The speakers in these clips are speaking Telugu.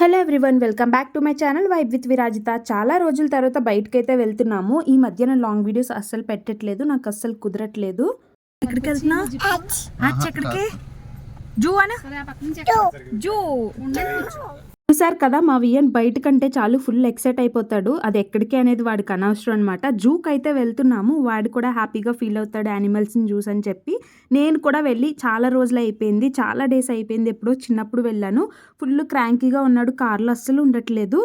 Hello everyone, welcome back to my channel vibe with Virajita. చాలా రోజుల తర్వాత బయటకైతే వెళ్తున్నాము. ఈ మధ్యన లాంగ్ వీడియోస్ అస్సలు పెట్టట్లేదు, నాకు అస్సలు కుదరట్లేదు. ఎక్కడికి వెళ్తున్నా? ఎక్కడికి? జూ అనా? జూ. చూసారు కదా, మా వియన్ బయట కంటే చాలు ఫుల్ ఎక్సైట్ అయిపోతాడు. అది ఎక్కడికి అనేది వాడికి అనవసరం అనమాట. జూకి అయితే వెళ్తున్నాము, వాడు కూడా హ్యాపీగా ఫీల్ అవుతాడు యానిమల్స్ని చూసి అని చెప్పి. నేను కూడా వెళ్ళి చాలా రోజులు అయిపోయింది, చాలా డేస్ అయిపోయింది. ఎప్పుడో చిన్నప్పుడు వెళ్ళాను. ఫుల్ క్రాంకీగా ఉన్నాడు, కార్లో అస్సలు ఉండట్లేదు.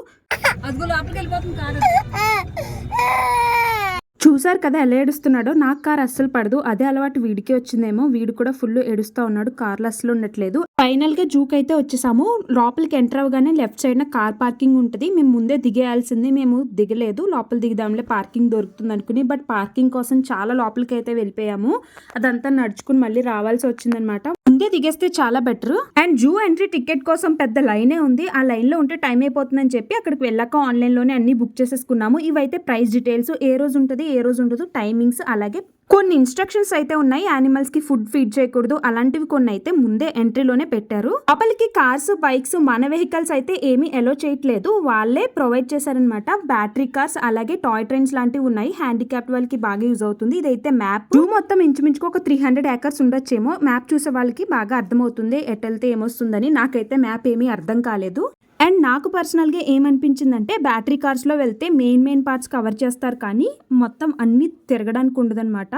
చూసారు కదా ఎలా ఏడుస్తున్నాడో. నాకు కార్ అస్సలు పడదు, అదే అలవాటు వీడికి వచ్చిందేమో. వీడు కూడా ఫుల్ ఏడుస్తూ ఉన్నాడు, కార్లో అస్సలు ఉండట్లేదు. ఫైనల్ గా జూకి అయితే వచ్చేసాము. లోపలికి ఎంటర్ అవగానే లెఫ్ట్ సైడ్ కార్ పార్కింగ్ ఉంటుంది. మేము ముందే దిగేయాల్సింది, మేము దిగలేదు. లోపల దిగుదాంలే పార్కింగ్ దొరుకుతుంది అనుకుని, బట్ పార్కింగ్ కోసం చాలా లోపలికి అయితే వెళ్ళిపోయాము. అదంతా నడుచుకుని మళ్ళీ రావాల్సి వచ్చిందనమాట. ముందే దిగేస్తే చాలా better. And zoo entry ticket కోసం పెద్ద లైనే ఉంది. ఆ లైన్ లో ఉంటే టైం అయిపోతుందని చెప్పి అక్కడికి వెళ్ళాక ఆన్లైన్ లోనే అన్ని బుక్ చేసేసుకున్నాము. ఇవైతే ప్రైస్ డీటెయిల్స్, ఏ రోజు ఉంటుంది ఏ రోజు ఉండదు, టైమింగ్స్, అలాగే కొన్ని ఇన్స్ట్రక్షన్స్ అయితే ఉన్నాయి. యానిమల్స్ కి ఫుడ్ ఫీడ్ చేయకూడదు అలాంటివి కొన్ని అయితే ముందే ఎంట్రీలోనే పెట్టారు. లోపలికి కార్స్, బైక్స్, మన వెహికల్స్ అయితే ఏమీ ఎలో చేయట్లేదు, వాళ్ళే ప్రొవైడ్ చేశారనమాట. బ్యాటరీ కార్స్ అలాగే టాయ్ ట్రైన్స్ లాంటివి ఉన్నాయి. హ్యాండిక్యాప్డ్ వాళ్ళకి బాగా యూజ్ అవుతుంది. ఇదైతే మ్యాప్. జూ మొత్తం ఇంచుమించుకు ఒక 300 ఏకర్స్ ఉండొచ్చేమో. మ్యాప్ చూసే వాళ్ళకి బాగా అర్థమవుతుంది ఎటు వెళ్తే ఏమొస్తుందని. నాకైతే మ్యాప్ ఏమీ అర్థం కాలేదు. అండ్ నాకు పర్సనల్గా ఏమనిపించిందంటే, బ్యాటరీ కార్స్లో వెళ్తే మెయిన్ పార్ట్స్ కవర్ చేస్తారు కానీ మొత్తం అన్నీ తిరగడానికి ఉండదన్నమాట.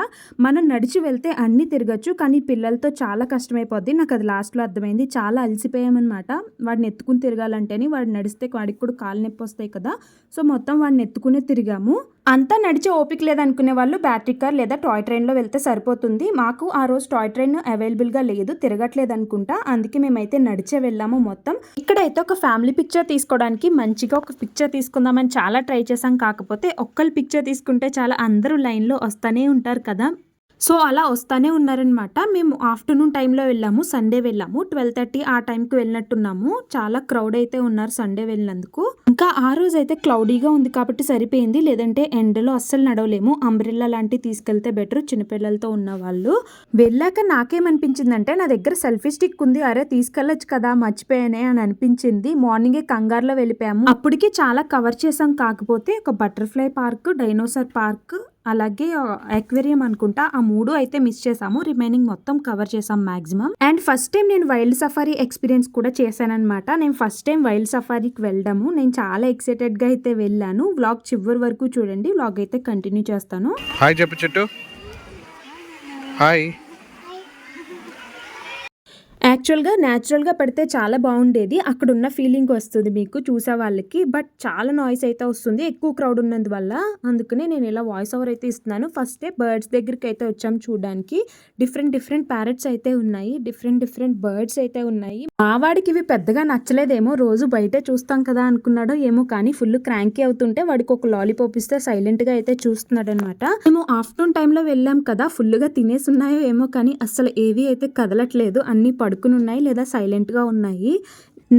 మనం నడిచి వెళ్తే అన్నీ తిరగచ్చు, కానీ పిల్లలతో చాలా కష్టమైపోద్ది. నాకు అది లాస్ట్లో అర్థమైంది. చాలా అలసిపోయామన్నమాట. వాడిని ఎత్తుకుని తిరగాలంటేని, వాడు నడిస్తే వాడికి కూడా కాలు నొప్పి వస్తాయి కదా. సో మొత్తం వాడిని ఎత్తుకునే తిరిగాము. అంతా నడిచే ఓపిక లేదనుకునే వాళ్ళు బ్యాటరీ కార్ లేదా టాయ్ ట్రైన్లో వెళ్తే సరిపోతుంది. మాకు ఆ రోజు టాయ్ ట్రైన్ అవైలబుల్గా లేదు, తిరగట్లేదు అనుకుంటా. అందుకే మేమైతే నడిచే వెళ్ళాము మొత్తం. ఇక్కడైతే ఒక ఫ్యామిలీ పిక్చర్ తీసుకోవడానికి మంచిగా ఒక పిక్చర్ తీసుకుందామని చాలా ట్రై చేసాం. కాకపోతే ఒక్కళ్ళు పిక్చర్ తీసుకుంటే చాలా అందరూ లైన్లో వస్తూనే ఉంటారు కదా. సో అలా వస్తానే ఉన్నారనమాట. మేము ఆఫ్టర్నూన్ టైంలో వెళ్ళాము, సండే వెళ్ళాము. 12:30 ఆ టైంకి వెళ్ళినట్టున్నాము. చాలా క్రౌడ్ అయితే ఉన్నారు సండే వెళ్ళినందుకు. ఇంకా ఆ రోజు అయితే క్లౌడీగా ఉంది కాబట్టి సరిపోయింది, లేదంటే ఎండలో అస్సలు నడవలేము. అంబ్రెల్లా లాంటివి తీసుకెళ్తే బెటర్ చిన్నపిల్లలతో ఉన్న వాళ్ళు. వెళ్ళాక నాకేమనిపించిందంటే, నా దగ్గర సెల్ఫీ స్టిక్ ఉంది, అరే తీసుకెళ్ళొచ్చు కదా, మర్చిపోయానే అని అనిపించింది. మార్నింగే కంగారులో వెళ్ళిపోయాము. అప్పటికి చాలా కవర్ చేసాం. కాకపోతే ఒక బటర్ఫ్లై పార్క్, డైనోసార్ పార్క్, అలాగే అక్వేరియం అనుకుంటా, ఆ 3 అయితే మిస్ చేసాము. రిమైనింగ్ మొత్తం కవర్ చేసాం మాక్సిమం. అండ్ ఫస్ట్ టైం నేను వైల్డ్ సఫారీ ఎక్స్పీరియన్స్ కూడా చేశానన్నమాట. నేను ఫస్ట్ టైం వైల్డ్ సఫారీకి వెళ్ళడము. నేను చాలా ఎక్సైటెడ్ గా అయితే వెళ్ళాను. వ్లాగ్ చివరి వరకు చూడండి, వ్లాగ్ అయితే కంటిన్యూ చేస్తాను. హాయ్ చెప్పు చెట్టు. హాయ్. యాక్చువల్గా న్యాచురల్గా పెడితే చాలా బాగుండేది, అక్కడ ఉన్న ఫీలింగ్ వస్తుంది మీకు చూసే వాళ్ళకి. బట్ చాలా నాయిస్ అయితే వస్తుంది ఎక్కువ క్రౌడ్ ఉన్నందువల్ల. అందుకనే నేను ఇలా వాయిస్ ఓవర్ అయితే ఇస్తున్నాను. ఫస్టే బర్డ్స్ దగ్గరికి అయితే వచ్చాము చూడడానికి. డిఫరెంట్ ప్యారెట్స్ అయితే ఉన్నాయి, డిఫరెంట్ బర్డ్స్ అయితే ఉన్నాయి. మా వాడికి ఇవి పెద్దగా నచ్చలేదేమో, రోజు బయటే చూస్తాం కదా అనుకున్నాడో ఏమో, కానీ ఫుల్ క్రాంకీ అవుతుంటే వాడికి ఒక లాలీపాప్ ఇస్తే సైలెంట్ గా అయితే చూస్తున్నాడు అనమాట. మేము ఆఫ్టర్నూన్ టైంలో వెళ్ళాం కదా, ఫుల్ గా తినేసి ఉన్నాయో ఏమో, కానీ అసలు ఏవి అయితే కదలట్లేదు, అన్ని పడుకుని ఉన్నాయి లేదా సైలెంట్ గా ఉన్నాయి.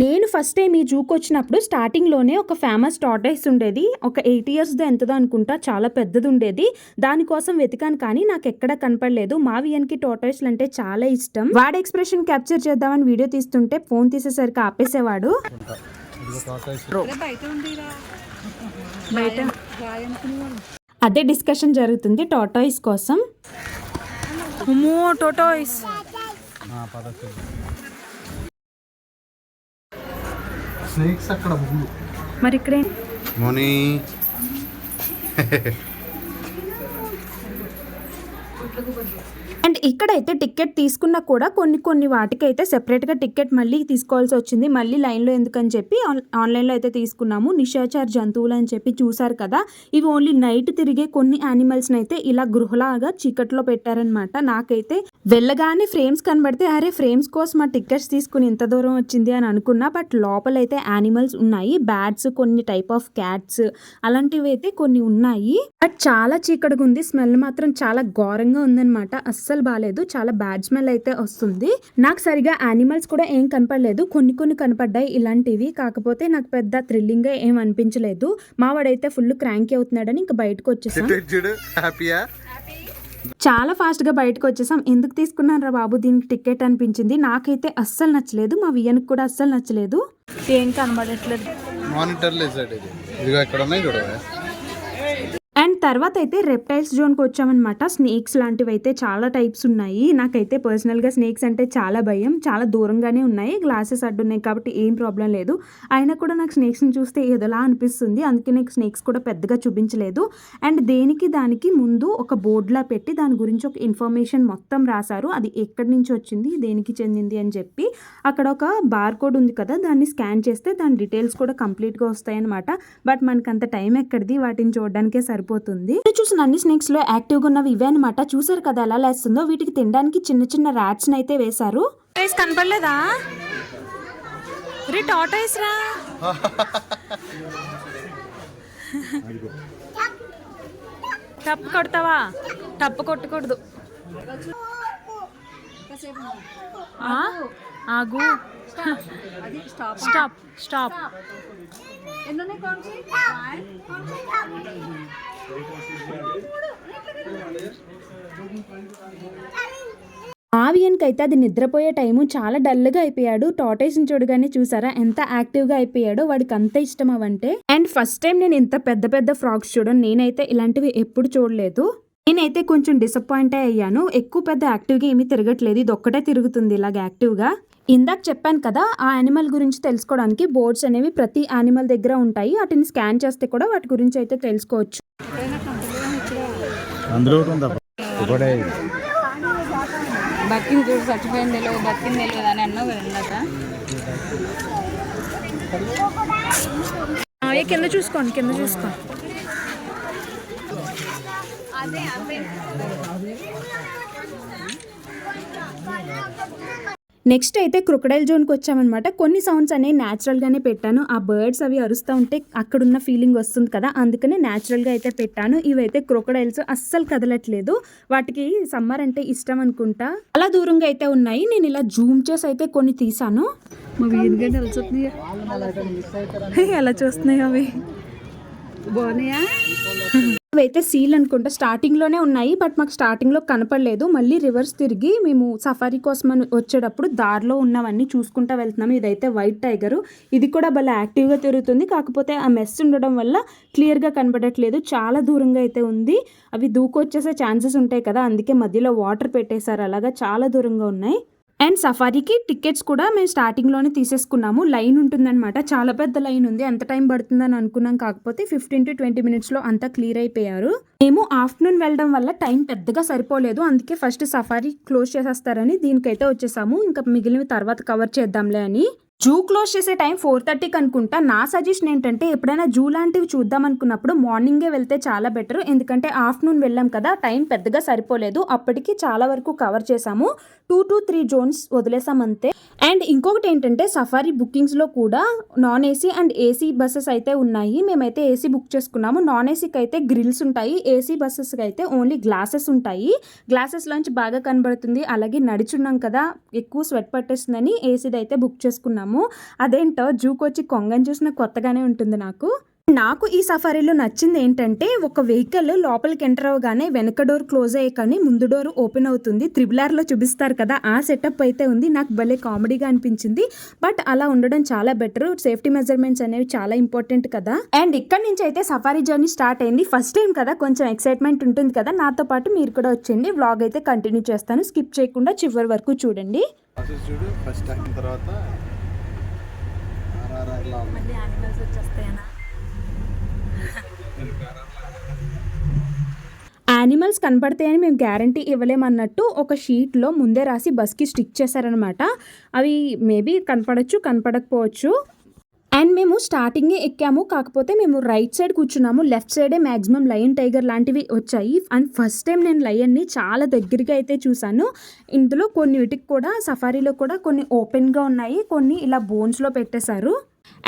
నేను ఫస్ట్ టైం ఈ జూకి వచ్చినప్పుడు స్టార్టింగ్లోనే ఒక ఫేమస్ టార్టాయిస్ ఉండేది, ఒక 8 years ఎంతదో అనుకుంటా, చాలా పెద్దది ఉండేది. దానికోసం వెతికాను కానీ నాకు ఎక్కడ కనపడలేదు. మా వియన్కి టార్టాయిస్లు అంటే చాలా ఇష్టం. వాడి ఎక్స్ప్రెషన్ క్యాప్చర్ చేద్దామని వీడియో తీస్తుంటే ఫోన్ తీసేసరికి ఆపేసేవాడు. అదే డిస్కషన్ జరుగుతుంది టార్టాయిస్ కోసం. టార్టాయిస్ స్నేక్స్ అక్కడ ముందు. మరి ఇక్కడే మోనీ అండ్ ఇక్కడైతే టికెట్ తీసుకున్నా కూడా కొన్ని వాటికైతే సెపరేట్గా టికెట్ మళ్ళీ తీసుకోవాల్సి వచ్చింది. మళ్ళీ లైన్లో ఎందుకని చెప్పి ఆన్లైన్లో అయితే తీసుకున్నాము. నిశాచర్ జంతువులు అని చెప్పి చూసారు కదా, ఇవి ఓన్లీ నైట్ తిరిగే కొన్ని యానిమల్స్ని అయితే ఇలా గృహలాగా చీకట్లో పెట్టారనమాట. నాకైతే వెళ్ళగానే ఫ్రేమ్స్ కనబడితే అరే ఫ్రేమ్స్ కోసం ఆ టికెట్స్ తీసుకుని ఇంత దూరం వచ్చింది అని అనుకున్నా. బట్ లోపలైతే యానిమల్స్ ఉన్నాయి, బ్యాట్స్, కొన్ని టైప్ ఆఫ్ క్యాట్స్ అలాంటివి అయితే కొన్ని ఉన్నాయి. బట్ చాలా చీకటిగా ఉంది, స్మెల్ మాత్రం చాలా ఘోరంగా ఉందన్నమాట. అస్సలు బాలేదు, చాలా బ్యాడ్ స్మెల్ అయితే వస్తుంది. నాకు సరిగా యానిమల్స్ కూడా ఏం కనపడలేదు, కొన్ని కనపడ్డాయి ఇలాంటివి. కాకపోతే నాకు పెద్ద థ్రిల్లింగ్ గా ఏం అనిపించలేదు. మా వాడైతే ఫుల్ క్రాంకీ అవుతున్నాడని ఇంకా బయటకు వచ్చేసాం. చాలా ఫాస్ట్గా బయటకు వచ్చేసాం. ఎందుకు తీసుకున్నాను రా బాబు దీనికి టికెట్ అనిపించింది. నాకైతే అస్సలు నచ్చలేదు, మా వియ్యనికి కూడా అస్సలు నచ్చలేదు. ఏం కనబడట్లేదు. మానిటర్ లేసాడు ఇది. ఇదిగో ఇక్కడ ఉన్నాయి చూడవే. అండ్ తర్వాత అయితే రెప్టైల్స్ జోన్కి వచ్చామన్నమాట. స్నేక్స్ లాంటివి అయితే చాలా టైప్స్ ఉన్నాయి. నాకైతే పర్సనల్గా స్నేక్స్ అంటే చాలా భయం. చాలా దూరంగానే ఉన్నాయి, గ్లాసెస్ అడ్డున్నాయి కాబట్టి ఏం ప్రాబ్లం లేదు. అయినా కూడా నాకు స్నేక్స్ని చూస్తే ఏదోలా అనిపిస్తుంది. అందుకే నాకు స్నేక్స్ కూడా పెద్దగా చూపించలేదు. అండ్ దేనికి దానికి ముందు ఒక బోర్డులా పెట్టి దాని గురించి ఒక ఇన్ఫర్మేషన్ మొత్తం రాశారు. అది ఎక్కడి నుంచి వచ్చింది, దేనికి చెందింది అని చెప్పి. అక్కడ ఒక బార్ కోడ్ ఉంది కదా, దాన్ని స్కాన్ చేస్తే దాని డీటెయిల్స్ కూడా కంప్లీట్గా వస్తాయన్నమాట. బట్ మనకు అంత టైం ఎక్కడిది, వాటిని చూడడానికే సరిపోతుంది. చూసిన అన్ని స్నేక్స్ లో యాక్టివ్గా ఉన్నవి ఇవే అనమాట. చూసారు కదా ఎలా లేస్తుందో. వీటికి తినడానికి చిన్న చిన్న ర్యాట్స్ అయితే వేశారు. కనపడలేదా రే టాటాయిస్ రా. టప్పు కొడతావా? టప్పు కొట్టకూడదు. ఆగు. Stop stop. ఆవియన్కి అయితే అది నిద్రపోయే టైము. చాలా డల్గా అయిపోయాడు. టాటాయిస్ని చూడగానే చూసారా ఎంత యాక్టివ్గా అయిపోయాడో. వాడికి అంత ఇష్టం అవంటే. అండ్ ఫస్ట్ టైం నేను ఇంత పెద్ద పెద్ద ఫ్రాక్స్ చూడను. నేనైతే ఇలాంటివి ఎప్పుడు చూడలేదు. నేనైతే కొంచెం డిసప్పాయింట్ అయ్యాను. ఎక్కువ పెద్ద యాక్టివ్గా ఏమీ తిరగట్లేదు, ఇది ఒక్కటే తిరుగుతుంది ఇలాగ యాక్టివ్గా. ఇందాక చెప్పాను కదా, ఆ యానిమల్ గురించి తెలుసుకోవడానికి బోర్డ్స్ అనేవి ప్రతి యానిమల్ దగ్గర ఉంటాయి. వాటిని స్కాన్ చేస్తే కూడా వాటి గురించి అయితే తెలుసుకోవచ్చు. బతికింది చూడు, చచ్చిపోయింది తెలియదు, బతికింది తెలియదు అని అన్నావు కదా ఇందాక. కింద చూసుకోండి, కింద చూసుకోండి. నెక్స్ట్ అయితే క్రొకడైల్ జోన్కి వచ్చామన్నమాట. కొన్ని సౌండ్స్ అనేవి న్యాచురల్గానే పెట్టాను. ఆ బర్డ్స్ అవి అరుస్తూ ఉంటే అక్కడున్న ఫీలింగ్ వస్తుంది కదా, అందుకనే న్యాచురల్గా అయితే పెట్టాను. ఇవైతే క్రొకడైల్స్ అస్సలు కదలట్లేదు. వాటికి సమ్మర్ అంటే ఇష్టం అనుకుంటా. అలా దూరంగా అయితే ఉన్నాయి. నేను ఇలా జూమ్ చేసి అయితే కొన్ని తీసాను. ఎలా చూస్తున్నాయి అవి, బాగున్నాయా? అవైతే సీల్ అనుకుంటా. స్టార్టింగ్లోనే ఉన్నాయి, బట్ మాకు స్టార్టింగ్లో కనపడలేదు. మళ్ళీ రివర్స్ తిరిగి మేము సఫారీ కోసం అని వచ్చేటప్పుడు దారిలో ఉన్నవన్నీ చూసుకుంటూ వెళ్తున్నాము. ఇదైతే వైట్ టైగరు. ఇది కూడా భలే యాక్టివ్గా తిరుగుతుంది. కాకపోతే ఆ మెస్ ఉండడం వల్ల క్లియర్గా కనపడట్లేదు. చాలా దూరంగా అయితే ఉంది. అవి దూకొచ్చేసే ఛాన్సెస్ ఉంటాయి కదా, అందుకే మధ్యలో వాటర్ పెట్టేశారు. అలాగా చాలా దూరంగా ఉన్నాయి. అండ్ సఫారీకి టికెట్స్ కూడా మేము స్టార్టింగ్లోనే తీసేసుకున్నాము. లైన్ ఉంటుందన్నమాట, చాలా పెద్ద లైన్ ఉంది. ఎంత టైం పడుతుందని అనుకున్నాం, కాకపోతే 15 to 20 minutesలో అంతా క్లియర్ అయిపోయారు. మేము ఆఫ్టర్నూన్ వెళ్ళడం వల్ల టైం పెద్దగా సరిపోలేదు. అందుకే ఫస్ట్ సఫారీ క్లోజ్ చేసేస్తారని దీనికైతే వచ్చేసాము. ఇంకా మిగిలిన తర్వాత కవర్ చేద్దాంలే అని. జూ క్లోజ్ చేసే టైం 4:30కి అనుకుంటా. నా సజెషన్ ఏంటంటే ఎప్పుడైనా జూ లాంటివి చూద్దాం అనుకున్నప్పుడు మార్నింగే వెళ్తే చాలా బెటర్. ఎందుకంటే ఆఫ్టర్నూన్ వెళ్ళాం కదా, టైం పెద్దగా సరిపోలేదు. అప్పటికి చాలా వరకు కవర్ చేసాము. 2 to 3 జోన్స్ వదిలేసాం అంతే. అండ్ ఇంకొకటి ఏంటంటే సఫారీ బుకింగ్స్లో కూడా non AC and AC buses అయితే ఉన్నాయి. మేమైతే ఏసీ బుక్ చేసుకున్నాము. నాన్ ఏసీకి అయితే గ్రిల్స్ ఉంటాయి, ఏసీ బస్సెస్కి అయితే ఓన్లీ గ్లాసెస్ ఉంటాయి. గ్లాసెస్లోంచి బాగా కనబడుతుంది. అలాగే నడిచున్నాం కదా, ఎక్కువ స్వెట్ పట్టేస్తుందని ఏసీది అయితే బుక్ చేసుకున్నాము. అదేంటో జూకొచ్చి కొంగని చూసిన కొత్తగానే ఉంటుంది నాకు. నాకు ఈ సఫారీలో నచ్చింది ఏంటంటే ఒక వెహికల్ లోపలికి ఎంటర్ అవగానే వెనక డోర్ క్లోజ్ అయ్యే కానీ ముందు డోర్ ఓపెన్ అవుతుంది. త్రిబుల్-ఆర్లో చూపిస్తారు కదా, ఆ సెటప్ అయితే ఉంది. నాకు భలే కామెడీగా అనిపించింది. బట్ అలా ఉండడం చాలా బెటర్. సేఫ్టీ మెజర్మెంట్స్ అనేవి చాలా ఇంపార్టెంట్ కదా. అండ్ ఇక్కడ నుంచి అయితే సఫారీ జర్నీ స్టార్ట్ అయింది. ఫస్ట్ టైం కదా, కొంచెం ఎక్సైట్మెంట్ ఉంటుంది కదా. నాతో పాటు మీరు కూడా వచ్చేయండి. వ్లాగ్ అయితే కంటిన్యూ చేస్తాను, స్కిప్ చేయకుండా చివరి వరకు చూడండి. యానిమల్స్ కనపడతాయని మేము గ్యారంటీ ఇవ్వలేమన్నట్టు ఒక షీట్లో ముందే రాసి బస్కి స్టిక్ చేశారనమాట. అవి మేబీ కనపడచ్చు, కనపడకపోవచ్చు. అండ్ మేము స్టార్టింగే ఎక్కాము, కాకపోతే మేము రైట్ సైడ్ కూర్చున్నాము. లెఫ్ట్ సైడే మ్యాక్సిమం లయన్, టైగర్ లాంటివి వచ్చాయి. అండ్ ఫస్ట్ టైం నేను లయన్ని చాలా దగ్గరగా అయితే చూసాను. ఇందులో కొన్ని వీటికి కూడా సఫారీలో కూడా కొన్ని ఓపెన్గా ఉన్నాయి, కొన్ని ఇలా బోన్స్లో పెట్టేశారు.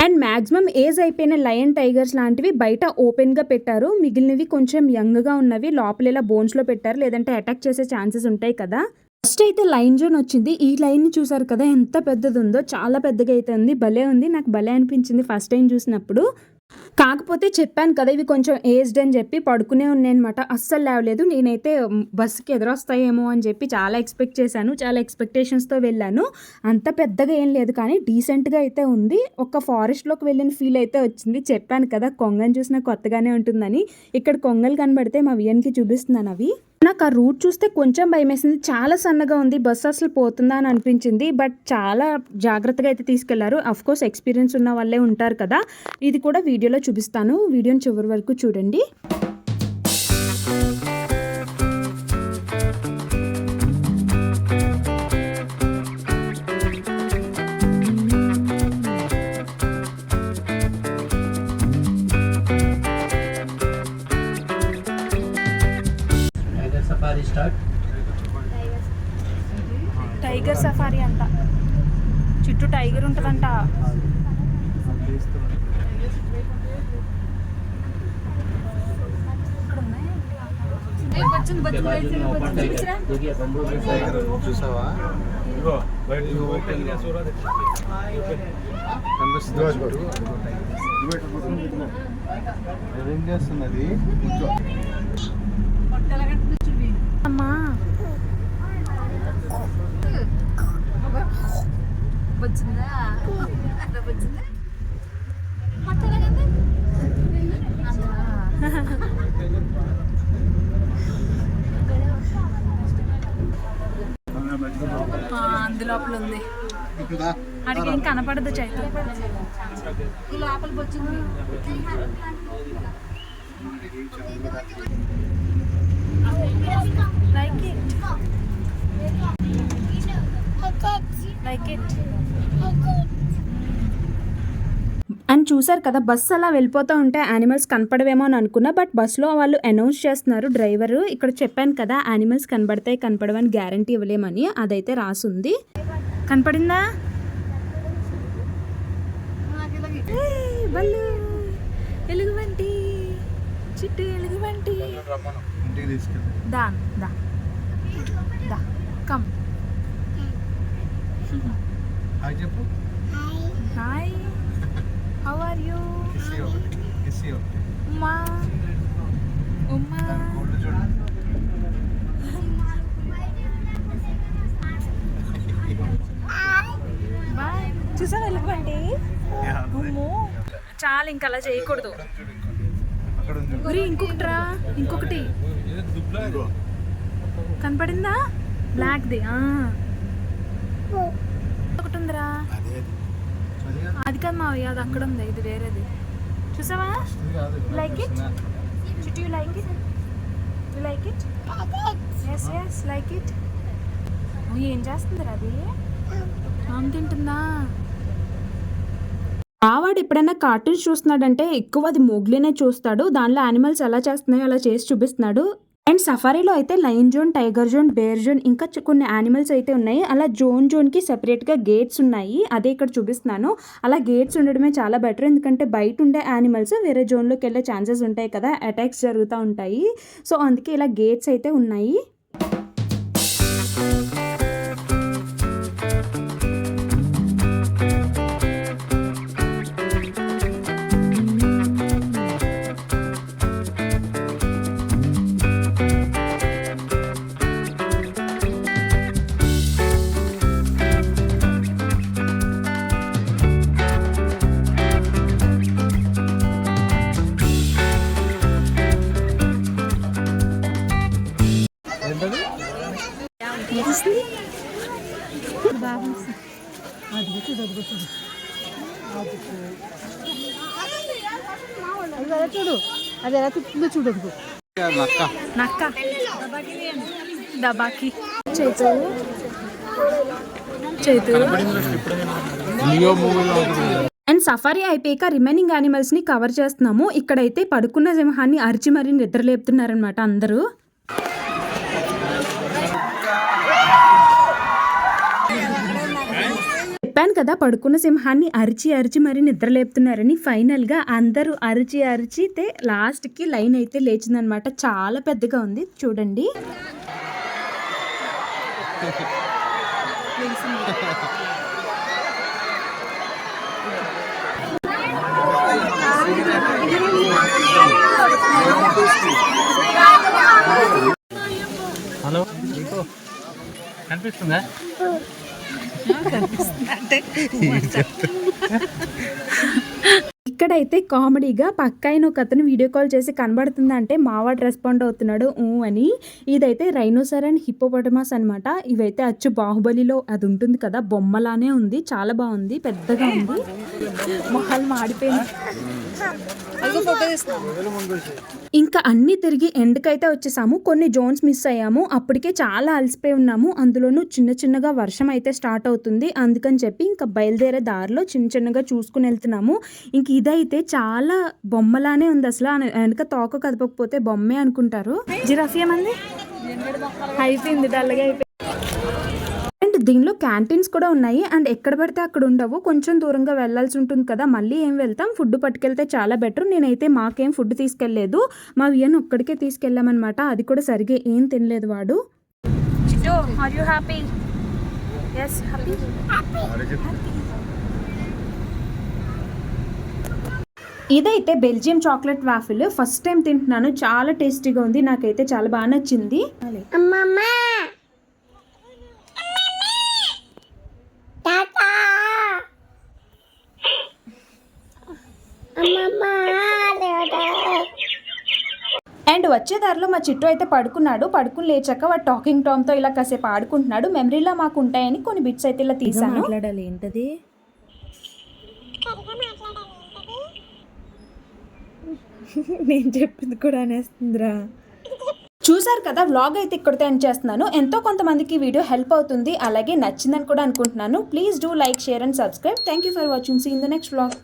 అండ్ మ్యాక్సిమం ఏజ్ అయిపోయిన లయన్, టైగర్స్ లాంటివి బయట ఓపెన్గా పెట్టారు. మిగిలినవి కొంచెం యంగ్గా ఉన్నవి లోపల ఇలా బోన్స్లో పెట్టారు, లేదంటే అటాక్ చేసే ఛాన్సెస్ ఉంటాయి కదా. ఫస్ట్ అయితే లైన్ జోన్ వచ్చింది. ఈ లైన్ని చూసారు కదా ఎంత పెద్దది ఉందో, చాలా పెద్దగా అయితే ఉంది. భలే ఉంది, నాకు భలే అనిపించింది ఫస్ట్ టైం చూసినప్పుడు. కాకపోతే చెప్పాను కదా ఇవి కొంచెం ఏజ్డ్ అని చెప్పి పడుకునే ఉన్నాయన్నమాట. అస్సలు లేవలేదు. నేనైతే బస్సుకి ఎదురొస్తాయేమో అని చెప్పి చాలా ఎక్స్పెక్ట్ చేశాను. చాలా ఎక్స్పెక్టేషన్స్తో వెళ్ళాను. అంత పెద్దగా ఏం లేదు కానీ డీసెంట్గా అయితే ఉంది. ఒక ఫారెస్ట్లోకి వెళ్ళిన ఫీల్ అయితే వచ్చింది. చెప్పాను కదా కొంగని చూసినా కొత్తగానే ఉంటుందని. ఇక్కడ కొంగలు కనబడితే మా వియన్కి చూపిస్తున్నాను అవి. నాకు ఆ రూట్ చూస్తే కొంచెం భయమేసింది. చాలా సన్నగా ఉంది. బస్సు అసలు పోతుందా అని అనిపించింది. బట్ చాలా జాగ్రత్తగా అయితే తీసుకెళ్లారు. అఫ్కోర్స్ ఎక్స్పీరియన్స్ ఉన్న వాళ్ళే ఉంటారు కదా. ఇది కూడా వీడియోలో చూపిస్తాను. వీడియోని చివరి వరకు చూడండి. టైగర్ సఫారీ అంట. చుట్టూ టైగర్ ఉంటుందంట. చూసావా ఏం చేస్తున్నది అమ్మా వచ్చిందా వచ్చిందా అందులోపల ఉంది. అడిగి ఏం కనపడదు చైతు. ఈ లోపలికి వచ్చింది. Like it like it. And చూసారు కదా బస్సు అలా వెళ్ళిపోతూ ఉంటే యానిమల్స్ కనపడవేమో అని అనుకున్నా. బట్ బస్సులో వాళ్ళు అనౌన్స్ చేస్తున్నారు డ్రైవరు. ఇక్కడ చెప్పాను కదా యానిమల్స్ కనపడతాయి కనపడవని గ్యారంటీ ఇవ్వలేమని. అదైతే రాసుంది. కనపడిందా? బల్లు ఎలుగుబంటి చిట్టు ఎలుగుబంటి. దా దా దా కమ్. చెప్పు హాయ్. How are you? ఉమ్మా ఉమ్మా. బాయ్. చూసాను వెళ్ళకండి. చాలా ఇంకా అలా చేయకూడదు. ఇంకొకటిరా ఇంకొకటి కనపడిందా? బ్లాక్ది ఒకటి ఉందిరా. అది కాదు మావయ్య, అది అక్కడ ఉంది. ఇది వేరేది. చూసావా? Like it chit. You like it? You like it? Yes yes like it. ఏం చేస్తుందిరా అది? ఆమె తింటుందా? ఆవాడు ఎప్పుడైనా కార్టూన్స్ చూస్తున్నాడంటే ఎక్కువ అది మొగ్లీనే చూస్తాడు. దానిలో యానిమల్స్ ఎలా చేస్తున్నాయో అలా చేసి చూపిస్తున్నాడు. అండ్ సఫారీలో అయితే lion zone, tiger zone, bear zone ఇంకా కొన్ని యానిమల్స్ అయితే ఉన్నాయి. అలా జోన్కి సెపరేట్గా గేట్స్ ఉన్నాయి. అదే ఇక్కడ చూపిస్తున్నాను. అలా గేట్స్ ఉండడమే చాలా బెటర్. ఎందుకంటే బయట ఉండే యానిమల్స్ వేరే జోన్లోకి వెళ్ళే ఛాన్సెస్ ఉంటాయి కదా, అటాక్స్ జరుగుతూ ఉంటాయి. సో అందుకే ఇలా గేట్స్ అయితే ఉన్నాయి. చూడు అది ఎలా తిప్పుతుందో చూడు. నక్క దబాకి చైతు అండ్ సఫారీ అయిపోయాక రిమైనింగ్ యానిమల్స్ ని కవర్ చేస్తున్నాము. ఇక్కడైతే పడుకున్న సింహాన్ని అరిచి మరీ నిద్రలేపుతున్నారనమాట అందరూ. చెప్పాను కదా పడుకున్న సింహాన్ని అరిచి మరి నిద్రలేపుతున్నారని. ఫైనల్గా అందరూ అరిచితే లాస్ట్కి లైన్ అయితే లేచిందనమాట. చాలా పెద్దగా ఉంది చూడండి. కనిపిస్తుందా? ఇక్కడైతే కామెడీగా పక్కైన ఒక అతను వీడియో కాల్ చేసి కనబడుతుందంటే మావాడు రెస్పాండ్ అవుతున్నాడు అని. ఇదైతే రైనోసర్ అండ్ హిప్పోపటమస్ అనమాట. ఇవైతే అచ్చు బాహుబలిలో అది ఉంటుంది కదా, బొమ్మలానే ఉంది, చాలా బాగుంది, పెద్దగా ఉంది, మొహాలు మాడిపోయింది. ఇంకా అన్ని తిరిగి ఎండ్కైతే వచ్చేసాము. కొన్ని జోన్స్ మిస్ అయ్యాము, అప్పటికే చాలా అలసిపోయి ఉన్నాము. అందులోనూ చిన్న చిన్నగా వర్షం అయితే స్టార్ట్ అవుతుంది. అందుకని చెప్పి ఇంకా బయలుదేరే దారిలో చిన్న చిన్నగా చూసుకుని వెళ్తున్నాము. ఇంక ఇదైతే చాలా బొమ్మలానే ఉంది, అసలు వెనక తోక కదపకపోతే బొమ్మే అనుకుంటారు. జిరాఫియా మంది అయిపోయింది, డల్గా అయిపోయింది. అండ్ దీనిలో క్యాంటీన్స్ కూడా ఉన్నాయి. అండ్ ఎక్కడ పడితే అక్కడ ఉండవు, కొంచెం దూరంగా వెళ్ళాల్సి ఉంటుంది కదా, మళ్ళీ ఏం వెళ్తాం, ఫుడ్ పట్టుకెళ్తే చాలా బెటర్. నేనైతే మాకేం ఫుడ్ తీసుకెళ్ళలేదు, మా వియన్ ఒక్కడికే తీసుకెళ్ళామన్నమాట. అది కూడా సరిగ్గా ఏం తినలేదు వాడు. ఇదైతే Belgium chocolate waffle, first time తింటున్నాను, చాలా టేస్టీగా ఉంది, నాకైతే చాలా బాగా నచ్చింది. అండ్ వచ్చే దారిలో మా చిట్టు అయితే పడుకున్నాడు. పడుకుని లేచాక వాడు టాకింగ్ టామ్తో ఇలా కాసేపు ఆడుకుంటున్నాడు. మెమరీలో మాకు ఉంటాయని కొన్ని బిట్స్ అయితే ఇలా తీసాను. మాట్లాడాలి ఏంటది, నేను చెప్పింది కూడా అనేస్తుందిరా. చూసారు కదా, వ్లాగ్ అయితే ఇక్కడితో ఎండ్ చేస్తున్నాను. ఎంతో కొంతమందికి వీడియో హెల్ప్ అవుతుంది, అలాగే నచ్చిందని కూడా అనుకుంటున్నాను. Please do like, share and subscribe. Thank you for watching. See in the next vlog.